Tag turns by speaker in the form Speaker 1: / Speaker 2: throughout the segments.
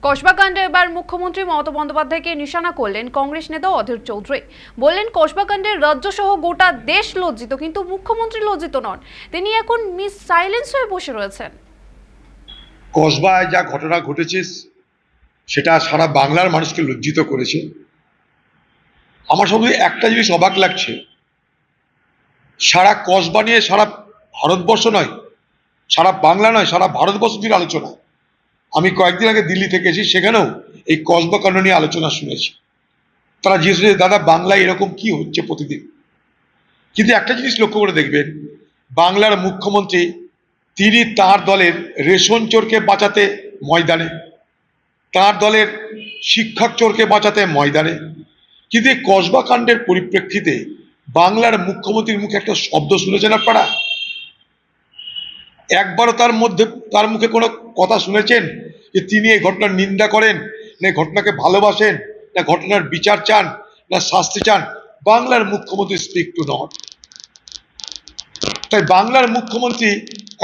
Speaker 1: কসবাকাণ্ডে এবার মুখ্যমন্ত্রী মমতা বন্দ্যোপাধ্যায়কে নিশানা করলেন কংগ্রেস নেতা অধীর চৌধুরী। বললেন, কসবাকাণ্ডে রাজ্য সহ গোটা দেশ লজ্জিত, কিন্তু মুখ্যমন্ত্রী লজ্জিত নন। তিনি এখন মিস সাইলেন্স হয়ে বসে রয়েছেন।
Speaker 2: কসবায় যা ঘটনা ঘটেছে সেটা সারা বাংলার মানুষকে লজ্জিত করেছে। আমার শুধু একটা জিনিস অবাক লাগছে, সারা কসবা নিয়ে সারা ভারতবর্ষ নয়, সারা বাংলা নয়, সারা ভারতবর্ষ নিয়ে আলোচনা। আমি কয়েকদিন আগে দিল্লি থেকে এসেছি, সেখানেও এই কসবা কাণ্ড নিয়ে আলোচনা শুনেছি। তারা জিজ্ঞেস করছে, দাদা বাংলায় এরকম কি হচ্ছে প্রতিদিন? কিন্তু একটা জিনিস লক্ষ্য করে দেখবেন, বাংলার মুখ্যমন্ত্রী তিনি তার দলের রেশন চোরকে বাঁচাতে ময়দানে, তার দলের শিক্ষক চোরকে বাঁচাতে ময়দানে। কিন্তু এই কসবা কাণ্ডের পরিপ্রেক্ষিতে বাংলার মুখ্যমন্ত্রীর মুখে একটা শব্দ শুনেছেন আপনারা? একবারও তার মুখে কোনো কথা শুনেছেন যে তিনি এই ঘটনার নিন্দা করেন, না ঘটনাকে ভালোবাসেন, না ঘটনার বিচার চান, না শাস্তি চান? বাংলার মুখ্যমন্ত্রী স্পিক টু নট। তাই বাংলার মুখ্যমন্ত্রী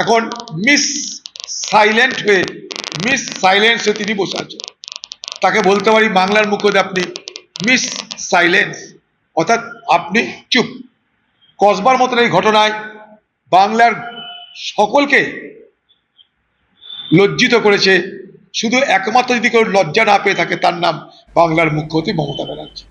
Speaker 2: এখন মিস সাইলেন্স হয়ে তিনি বসে আছেন। তাকে বলতে পারি, বাংলার মুখ্যমন্ত্রী আপনি মিস সাইলেন্স, অর্থাৎ আপনি চুপ। কসবার মতন এই ঘটনায় বাংলার সকলকে লজ্জিত করেছে। শুধু একমাত্র যদি কেউ লজ্জা না পেয়ে থাকে, তার নাম বাংলার মুখ্যমন্ত্রী মমতা ব্যানার্জি।